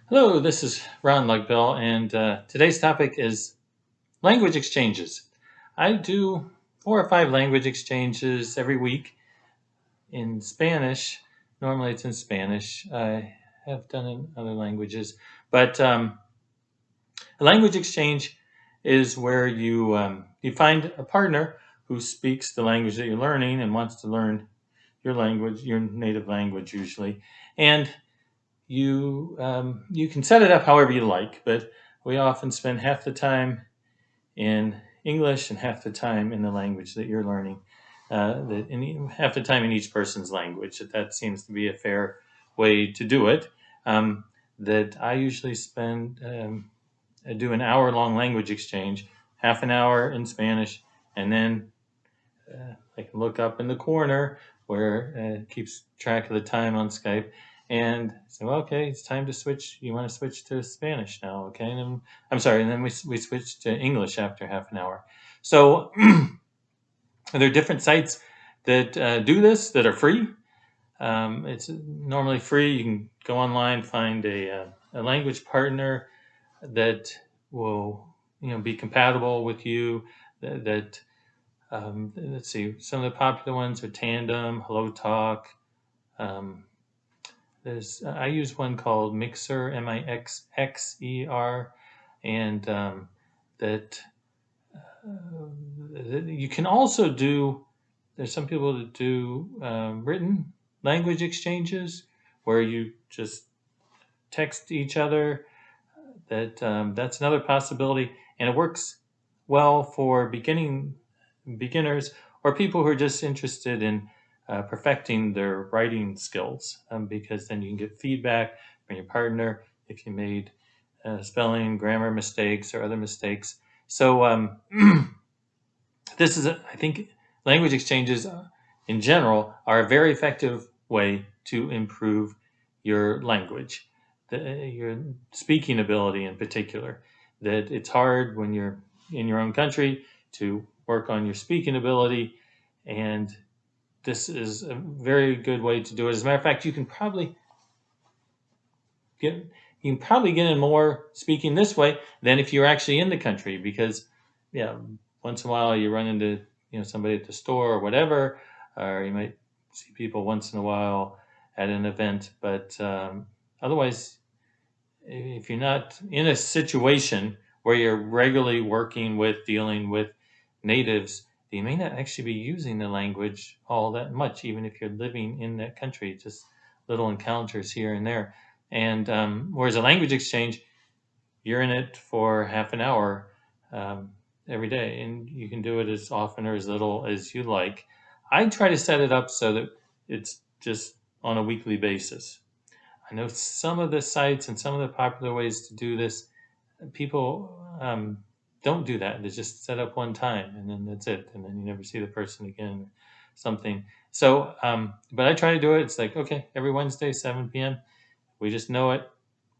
Hello, this is Ron Lugbill, and today's topic is language exchanges. I do 4 or 5 language exchanges every week in Spanish. Normally, it's in Spanish. I have done in other languages, but a language exchange is where you find a partner who speaks the language that you're learning and wants to learn your language, your native language, usually, and you can set it up however you like, but we often spend half the time in English and half the time in the language that you're learning. Half the time in each person's language. That seems to be a fair way to do it. Um, that I usually spend do an hour-long language exchange, half an hour in Spanish, and then I can look up in the corner where it keeps track of the time on Skype and say, well, okay, it's time to switch. You want to switch to Spanish now, okay? And then, I'm sorry, and then we switch to English after half an hour. So there are different sites that do this that are free. It's normally free. You can go online, find a language partner that will be compatible with you. Let's see, some of the popular ones are Tandem, Hello Talk. Um, I use one called Mixer, Mixxer, and that you can also do. There's some people that do written language exchanges where you just text each other. That's another possibility, and it works well for beginners or people who are just interested in perfecting their writing skills, because then you can get feedback from your partner if you made spelling, grammar mistakes, or other mistakes. So I think, language exchanges in general are a very effective way to improve your language, your speaking ability in particular. That it's hard when you're in your own country to work on your speaking ability, and this is a very good way to do it. As a matter of fact, get you can probably get in more speaking this way than if you're actually in the country, because yeah, once in a while you run into somebody at the store or whatever, or you might see people once in a while at an event, but otherwise, if you're not in a situation where you're regularly working with dealing with natives, you may not actually be using the language all that much, even if you're living in that country. Just little encounters here and there. And whereas a language exchange, you're in it for half an hour um, every day, and you can do it as often or as little as you like. I try to set it up so that it's just on a weekly basis. I know some of the sites and some of the popular ways to do this, people don't do that. They just set up one time and then that's it. And then you never see the person again or something. So, but I try to do it. It's like, okay, every Wednesday, 7 p.m. We just know it.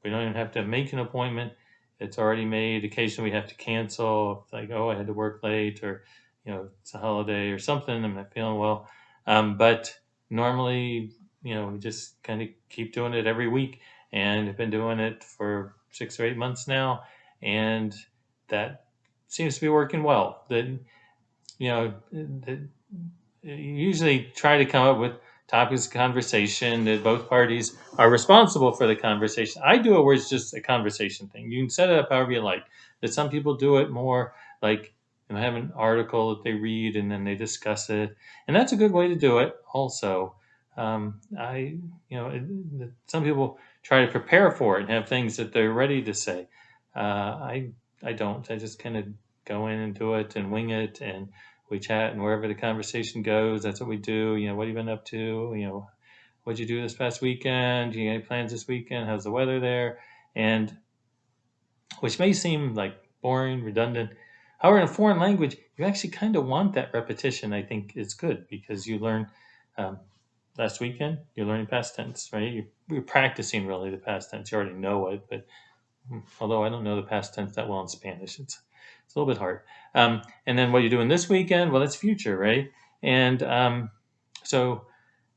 We don't even have to make an appointment. It's already made. Occasionally we have to cancel. It's like, oh, I had to work late, or, it's a holiday or something. I'm not feeling well. But normally, we just kind of keep doing it every week, and have been doing it for 6 or 8 months now, and that seems to be working well. That you usually try to come up with topics of conversation that both parties are responsible for the conversation. I do it where it's just a conversation thing. You can set it up however you like. That some people do it more like, have an article that they read and then they discuss it, and that's a good way to do it. Also, I some people try to prepare for it and have things that they're ready to say. I don't. I just kind of go in and do it and wing it, and we chat, and wherever the conversation goes, that's what we do. What have you been up to? What'd you do this past weekend? You got any plans this weekend? How's the weather there? And which may seem like boring, redundant. However, in a foreign language, you actually kind of want that repetition. I think it's good because you learn. Um, Last weekend, you're learning past tense, right? You're practicing really the past tense. You already know it, but although I don't know the past tense that well in Spanish, it's a little bit hard. And then what you're doing this weekend, well, that's future, right? And so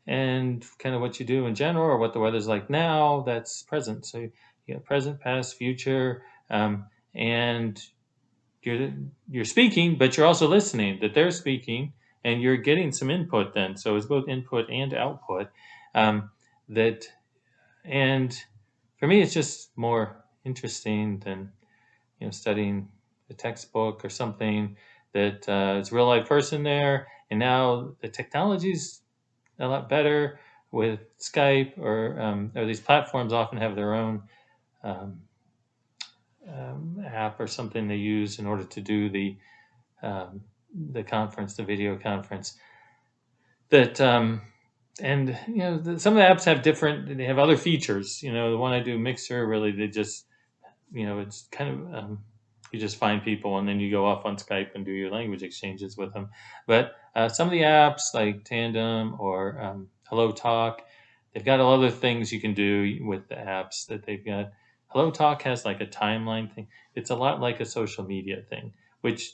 and kind of what you do in general or what the weather's like now, that's present. So you got present, past, future, and you're you're speaking, but you're also listening that they're speaking, and you're getting some input. Then, so it's both input and output. That and for me, it's just more interesting than studying a textbook or something that it's a real life person there. And now the technology's a lot better with Skype or these platforms often have their own um, app or something they use in order to do um, the conference, the video conference. That and some of the apps have different. They have other features. The one I do, Mixer, really they just it's kind of you just find people and then you go off on Skype and do your language exchanges with them. But some of the apps like Tandem or Hello Talk, they've got other things you can do with the apps that they've got. Hello Talk has like a timeline thing. It's a lot like a social media thing, which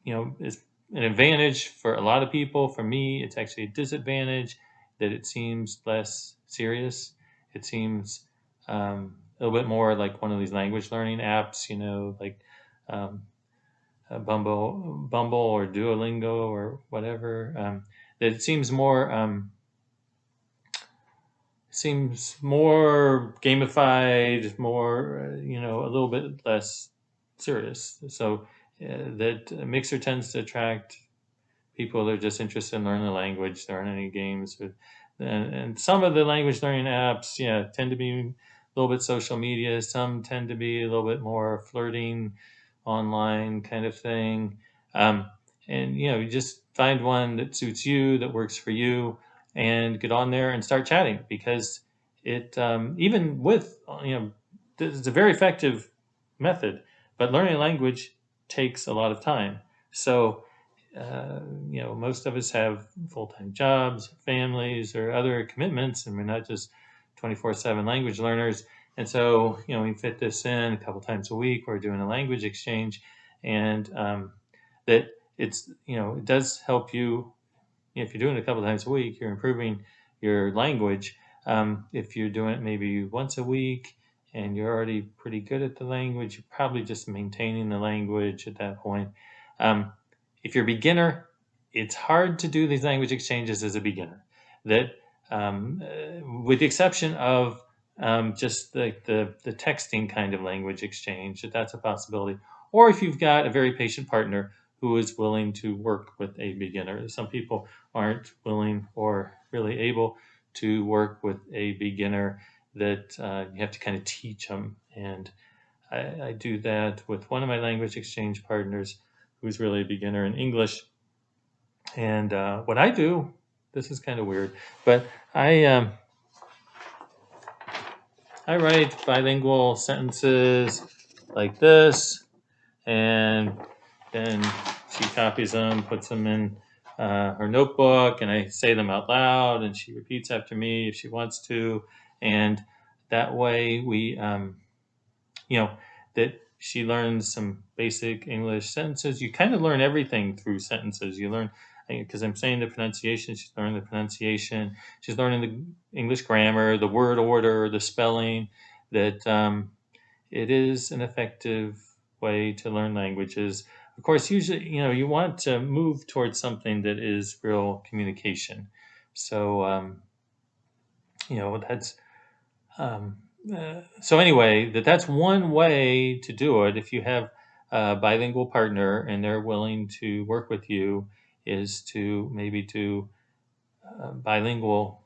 is an advantage for a lot of people. For me, it's actually a disadvantage that it seems less serious. It seems a little bit more like one of these language learning apps, like um, Bumble or Duolingo or whatever. That it seems more gamified, more a little bit less serious. So that Mixer tends to attract people that are just interested in learning the language. There aren't any games, and some of the language learning apps, tend to be a little bit social media. Some tend to be a little bit more flirting, online kind of thing. Um, and you just find one that suits you, that works for you, and get on there and start chatting because it even with it's a very effective method, but learning a language takes a lot of time. So most of us have full-time jobs, families, or other commitments, and we're not just 24/7 language learners. And so, we fit this in a couple times a week. We're doing a language exchange, and that it does help you. If you're doing it a couple times a week, you're improving your language. If you're doing it maybe once a week and you're already pretty good at the language, you're probably just maintaining the language at that point. If you're a beginner, it's hard to do these language exchanges as a beginner. That, with the exception of just the texting kind of language exchange, that's a possibility. Or if you've got a very patient partner who is willing to work with a beginner. Some people aren't willing or really able to work with a beginner that you have to kind of teach them. And I do that with one of my language exchange partners who's really a beginner in English. And what I do, this is kind of weird, but I write bilingual sentences like this, and then she copies them, puts them in her notebook, and I say them out loud, and she repeats after me if she wants to, and that way we that she learns some basic English sentences. You kind of learn everything through sentences. You learn, because I'm saying the pronunciation, she's learning the pronunciation. She's learning the English grammar, the word order, the spelling. That it is an effective way to learn languages. Of course, usually, you want to move towards something that is real communication. So, that's so anyway, that's one way to do it. If you have a bilingual partner and they're willing to work with you, is to maybe do bilingual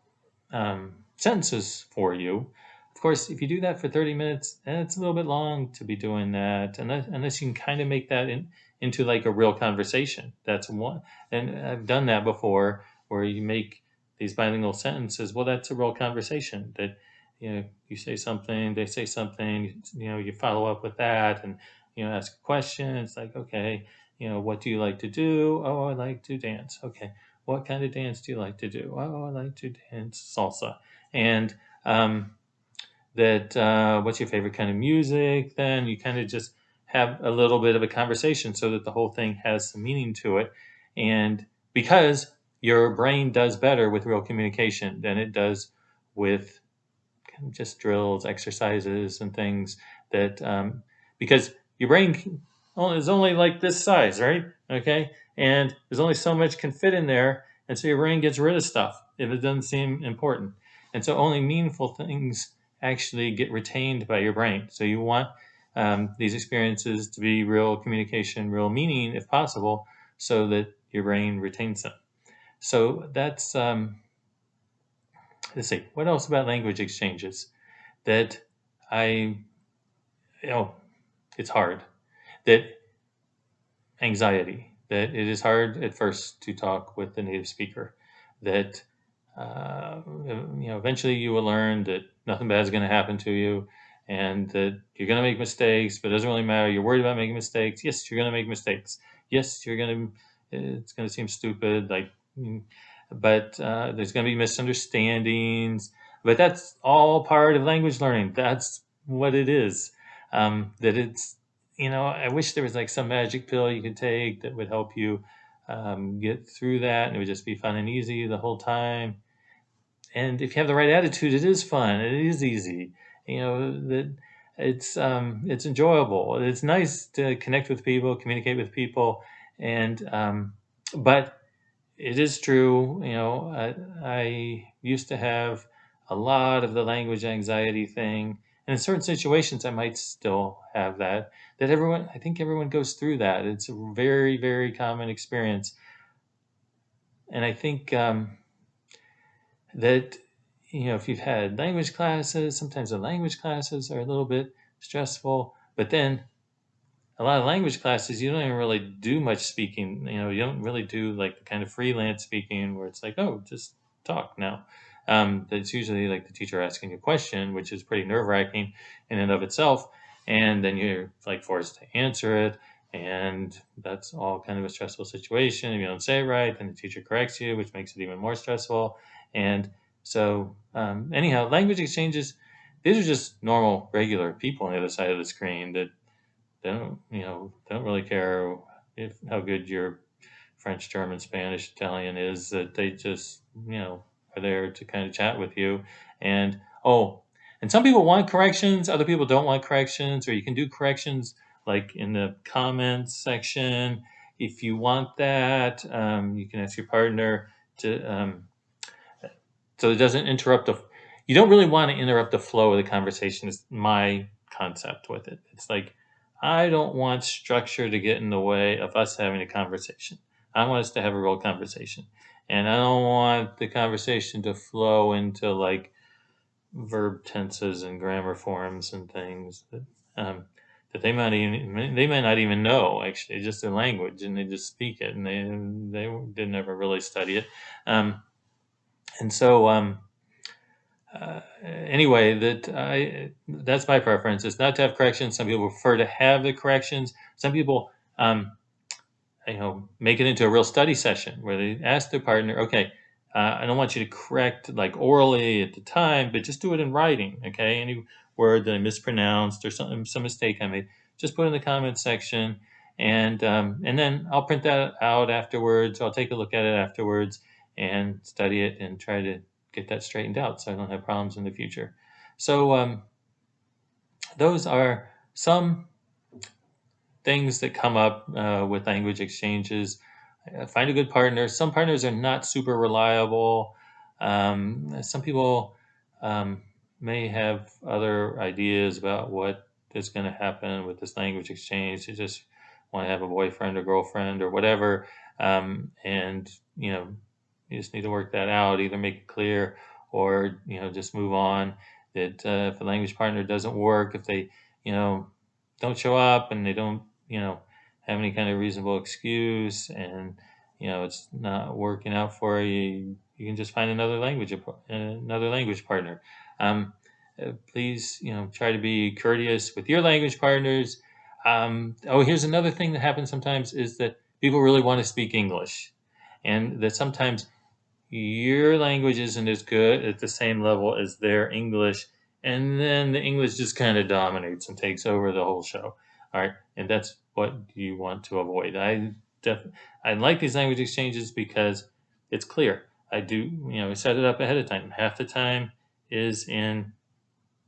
sentences for you. Of course, if you do that for 30 minutes, it's a little bit long to be doing that, unless you can kind of make that into like a real conversation. That's one, and I've done that before, where you make these bilingual sentences. Well, that's a real conversation. That you say something, they say something. You follow up with that, and ask a question. It's like, okay, what do you like to do? Oh, I like to dance. Okay, what kind of dance do you like to do? Oh, I like to dance salsa. And what's your favorite kind of music? Then you kind of just have a little bit of a conversation so that the whole thing has some meaning to it. And because your brain does better with real communication than it does with just drills, exercises, and things that because your brain is only like this size, right? Okay, and there's only so much can fit in there, and so your brain gets rid of stuff if it doesn't seem important, and so only meaningful things actually get retained by your brain. So you want these experiences to be real communication, real meaning, if possible, so that your brain retains them. So that's let's see, what else about language exchanges that I, you know, it's hard. That anxiety, that it is hard at first to talk with the native speaker. That eventually you will learn that nothing bad is going to happen to you, and that you're going to make mistakes, but it doesn't really matter. You're worried about making mistakes. Yes, you're going to make mistakes. Yes, you're going to. It's going to seem stupid, but there's going to be misunderstandings. But that's all part of language learning. That's what it is. That it's I wish there was like some magic pill you could take that would help you get through that, and it would just be fun and easy the whole time. And if you have the right attitude, it is fun. It is easy. That it's enjoyable. It's nice to connect with people, communicate with people, and but it is true. I used to have a lot of the language anxiety thing, and in certain situations, I might still have that. I think everyone goes through that. It's a very, very common experience, and I think that if you've had language classes, sometimes the language classes are a little bit stressful, but then a lot of language classes, you don't even really do much speaking. You don't really do like the kind of freelance speaking where it's like, oh, just talk now. That's usually like the teacher asking you a question, which is pretty nerve wracking in and of itself. And then you're like forced to answer it. And that's all kind of a stressful situation. If you don't say it right, then the teacher corrects you, which makes it even more stressful. And so, anyhow, language exchanges, these are just normal, regular people on the other side of the screen that don't really care how good your French, German, Spanish, Italian is. That they just are there to kind of chat with you. And and some people want corrections, other people don't want corrections, or you can do corrections like in the comments section if you want that. You can ask your partner to so it doesn't interrupt the. You don't really want to interrupt the flow of the conversation. Is my concept with it. It's like I don't want structure to get in the way of us having a conversation. I want us to have a real conversation, and I don't want the conversation to flow into like verb tenses and grammar forms and things that they might not even know actually. It's just a language, and they just speak it, and they didn't ever really study it. And so anyway, that's my preference. It's not to have corrections. Some people prefer to have the corrections. Some people, make it into a real study session where they ask their partner, okay, I don't want you to correct like orally at the time, but just do it in writing. Okay, any word that I mispronounced or some mistake I made, just put it in the comments section, and then I'll print that out afterwards. I'll take a look at it afterwards and study it and try to get that straightened out so I don't have problems in the future. So those are some things that come up with language exchanges. Find a good partner. Some partners are not super reliable. Some people may have other ideas about what is going to happen with this language exchange. They just want to have a boyfriend or girlfriend or whatever. And, you just need to work that out, either make it clear or, just move on. That if a language partner doesn't work, if they, don't show up and they don't, have any kind of reasonable excuse and, it's not working out for you, you can just find another language partner. Please, try to be courteous with your language partners. Here's another thing that happens sometimes is that people really want to speak English, and that sometimes your language isn't as good at the same level as their English, and then the English just kind of dominates and takes over the whole show. All right, and that's what you want to avoid. I like these language exchanges because it's clear. I do, we set it up ahead of time. Half the time is in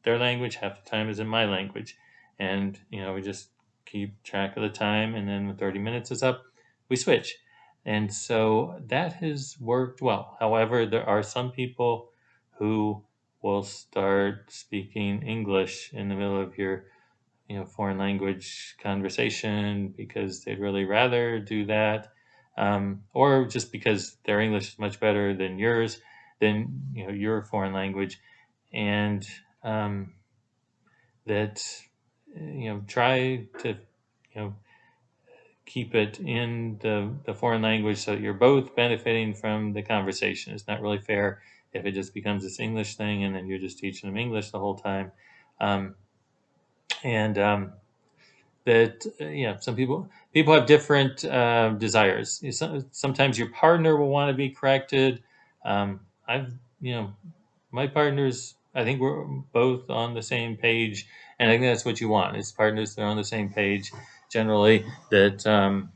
their language, half the time is in my language. And, we just keep track of the time. And then when 30 minutes is up, we switch. And so that has worked well. However, there are some people who will start speaking English in the middle of your foreign language conversation because they'd really rather do that, or just because their English is much better than yours, than your foreign language, and that try to keep it in the foreign language so that you're both benefiting from the conversation. It's not really fair if it just becomes this English thing and then you're just teaching them English the whole time. And that some people have different desires. Sometimes your partner will want to be corrected. I've my partners, I think we're both on the same page, and I think that's what you want, is partners that are on the same page generally, that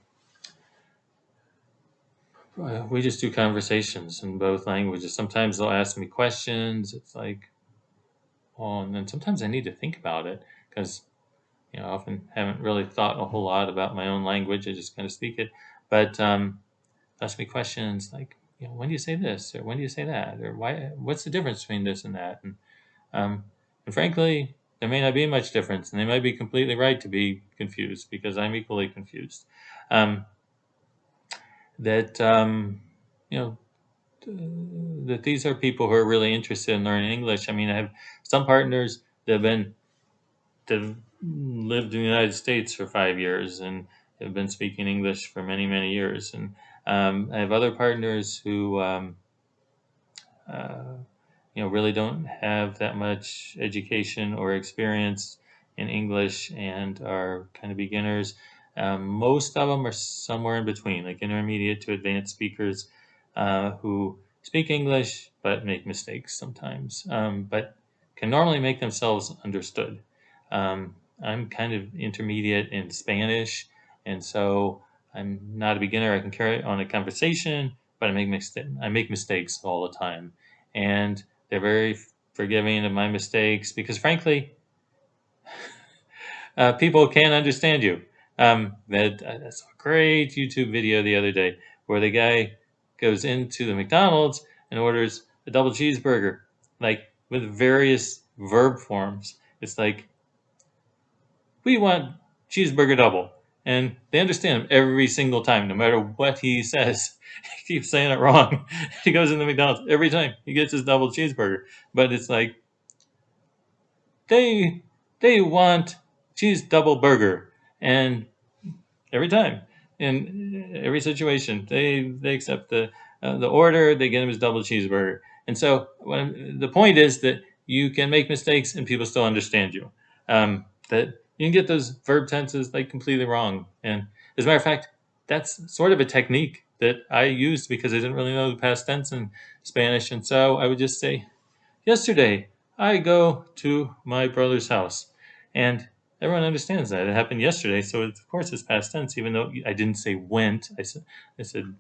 we just do conversations in both languages. Sometimes they'll ask me questions. It's like, oh, and then sometimes I need to think about it because I often haven't really thought a whole lot about my own language. I just kind of speak it. But ask me questions like, when do you say this, or when do you say that, or why? What's the difference between this and that? Um, and frankly, there may not be much difference, and they might be completely right to be confused because I'm equally confused. Um, that you know that these are people who are really interested in learning English. I mean, I have some partners that have lived in the United States for 5 years and have been speaking English for many, many years. And I have other partners who, uh, really don't have that much education or experience in English and are kind of beginners. Most of them are somewhere in between, like intermediate to advanced speakers who speak English but make mistakes sometimes, but can normally make themselves understood. I'm kind of intermediate in Spanish, and so I'm not a beginner. I can carry on a conversation, but I make mistakes all the time, and they're very forgiving of my mistakes because, frankly, people can understand you. I saw a great YouTube video the other day where the guy goes into the McDonald's and orders a double cheeseburger, like with various verb forms. It's like, we want cheeseburger double. And they understand him every single time, no matter what he says. He keeps saying it wrong. He goes into McDonald's every time he gets his double cheeseburger. But it's like, they they want cheese double burger, and every time, in every situation, they accept the order. They get him his double cheeseburger, and so the point is that you can make mistakes and people still understand you. That you can get those verb tenses like completely wrong, and as a matter of fact, that's sort of a technique that I used because I didn't really know the past tense in Spanish, and so I would just say, yesterday, I go to my brother's house. And everyone understands that. It happened yesterday, so of course it's past tense, even though I didn't say went. I said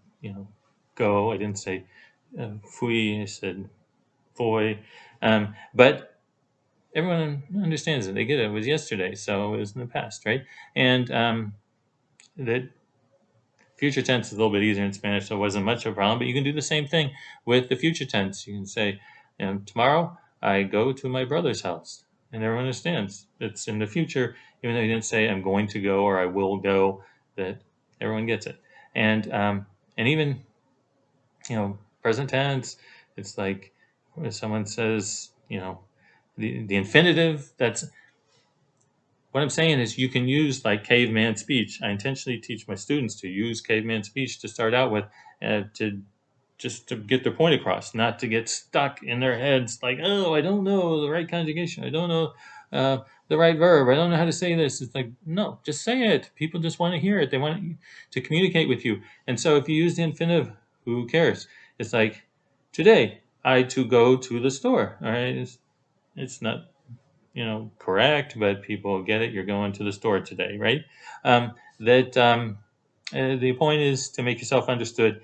go. I didn't say fui. I said foi. But everyone understands it. They get it. It was yesterday, so it was in the past, right? And that future tense is a little bit easier in Spanish, so it wasn't much of a problem. But you can do the same thing with the future tense. You can say, tomorrow I go to my brother's house. And everyone understands it's in the future, even though you didn't say I'm going to go or I will go, that everyone gets it. And even, present tense, it's like when someone says, the infinitive, that's what I'm saying is you can use like caveman speech. I intentionally teach my students to use caveman speech to start out with, to just to get their point across, not to get stuck in their heads like, oh, I don't know the right conjugation. I don't know the right verb. I don't know how to say this. It's like, no, just say it. People just want to hear it. They want to communicate with you. And so if you use the infinitive, who cares? It's like, today, I to go to the store. All right. It's not correct, but people get it. You're going to the store today, right? That the point is to make yourself understood.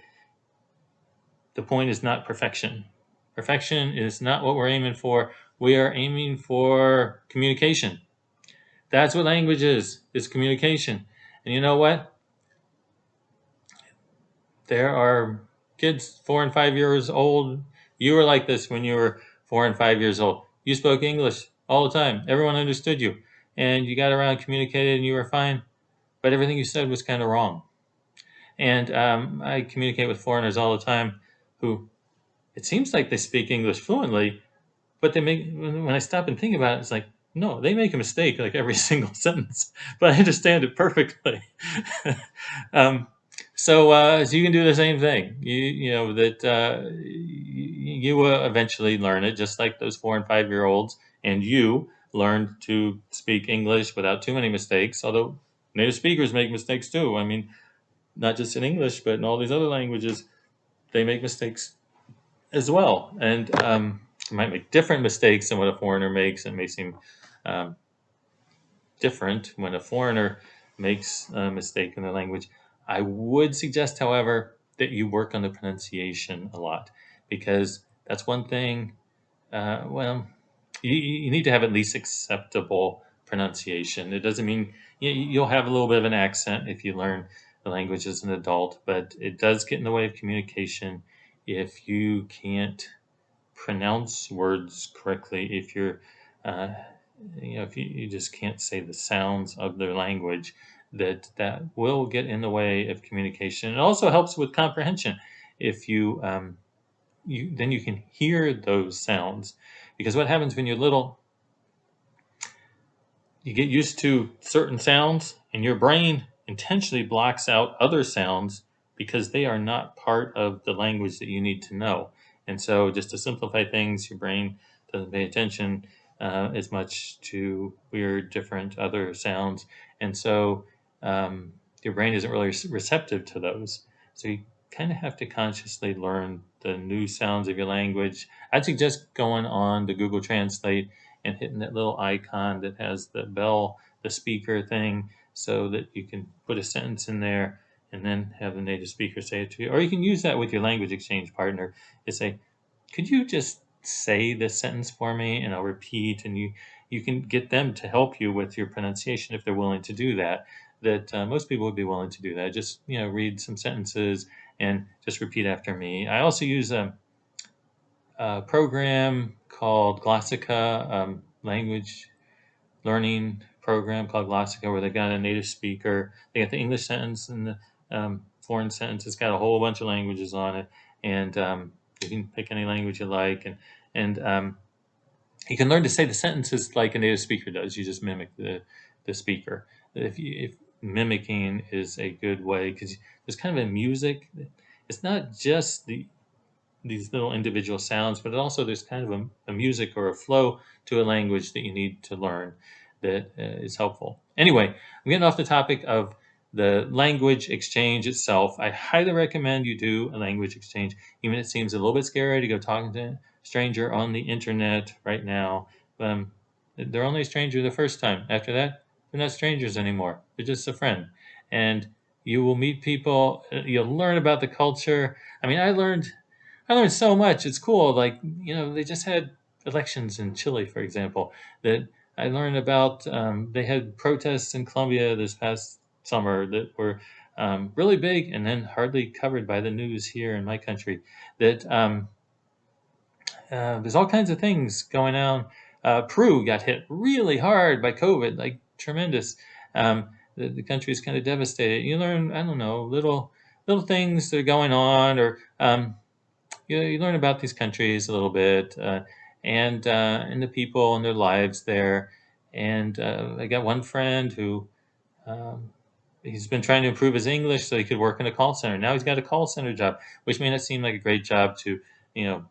the point is not perfection. Perfection is not what we're aiming for. We are aiming for communication. That's what language is communication. And you know what? There are kids 4 and 5 years old. You were like this when you were 4 and 5 years old. You spoke English all the time. Everyone understood you. And you got around, communicated, and you were fine. But everything you said was kind of wrong. And I communicate with foreigners all the time who it seems like they speak English fluently, but they make when I stop and think about it, it's like no, they make a mistake like every single sentence, but I understand it perfectly. um, so you can do the same thing. You know that you will eventually learn it, just like those 4 and 5 year olds, and you learned to speak English without too many mistakes. Although native speakers make mistakes too. I mean, not just in English, but in all these other languages, they make mistakes as well, and might make different mistakes than what a foreigner makes. It may seem um, different when a foreigner makes a mistake in the language. I would suggest, however, that you work on the pronunciation a lot because that's one thing. Well, you need to have at least acceptable pronunciation. It doesn't mean you'll have a little bit of an accent if you learn the language as an adult, but it does get in the way of communication if you can't pronounce words correctly. If you're, uh, if you just can't say the sounds of their language, that will get in the way of communication. It also helps with comprehension. If you then you can hear those sounds, because what happens when you're little, you get used to certain sounds and your brain intentionally blocks out other sounds because they are not part of the language that you need to know. And so, just to simplify things, your brain doesn't pay attention as much to weird, different other sounds. And so, your brain isn't really receptive to those. So, you kind of have to consciously learn the new sounds of your language. I'd suggest going on to Google Translate and hitting that little icon that has the bell, the speaker thing, so that you can put a sentence in there and then have the native speaker say it to you. Or you can use that with your language exchange partner to say, could you just say this sentence for me and I'll repeat, and you can get them to help you with your pronunciation if they're willing to do that. That most people would be willing to do that. Just read some sentences and just repeat after me. I also use a program called Glossica, language learning program called Glossica, where they got a native speaker. They got the English sentence and the foreign sentence. It's got a whole bunch of languages on it, and you can pick any language you like, and you can learn to say the sentences like a native speaker does. You just mimic the speaker. If mimicking is a good way, because there's kind of a music. It's not just these little individual sounds, but also there's kind of a music or a flow to a language that you need to learn that is helpful. Anyway, I'm getting off the topic of the language exchange itself. I highly recommend you do a language exchange, even if it seems a little bit scary to go talking to a stranger on the internet right now. They're only a stranger the first time. After that, they're not strangers anymore. They're just a friend. And you will meet people, you'll learn about the culture. I mean, I learned so much. It's cool. Like, they just had elections in Chile, for example, that I learned about. They had protests in Colombia this past summer that were really big and then hardly covered by the news here in my country. That there's all kinds of things going on. Peru got hit really hard by COVID, like tremendous. The country is kind of devastated. You learn, I don't know, little things that are going on, or you learn about these countries a little bit, and the people and their lives there. And I got one friend who um, he's been trying to improve his English so he could work in a call center. Now he's got a call center job, which may not seem like a great job to you know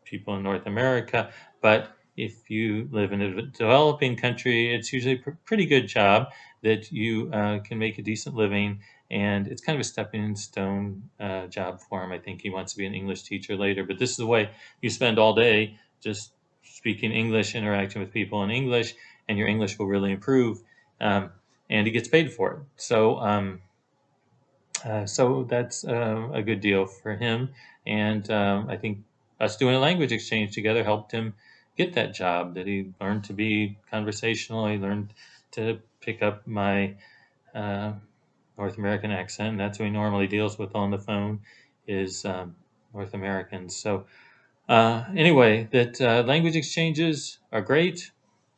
people in North America, but if you live in a developing country, it's usually a pretty good job that you can make a decent living, and it's kind of a stepping stone job for him. I think he wants to be an English teacher later, but this is the way you spend all day just speaking English, interacting with people in English, and your English will really improve, and he gets paid for it. So So that's a good deal for him. And I think us doing a language exchange together helped him get that job, that he learned to be conversational. He learned to pick up my uh, North American accent. And that's who he normally deals with on the phone is North Americans. So anyway, that language exchanges are great.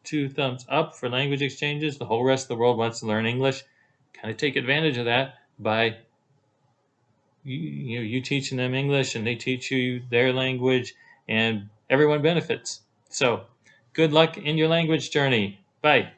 2 thumbs up for language exchanges. The whole rest of the world wants to learn English. Kind of take advantage of that by you teaching them English and they teach you their language, and everyone benefits. So, good luck in your language journey. Bye.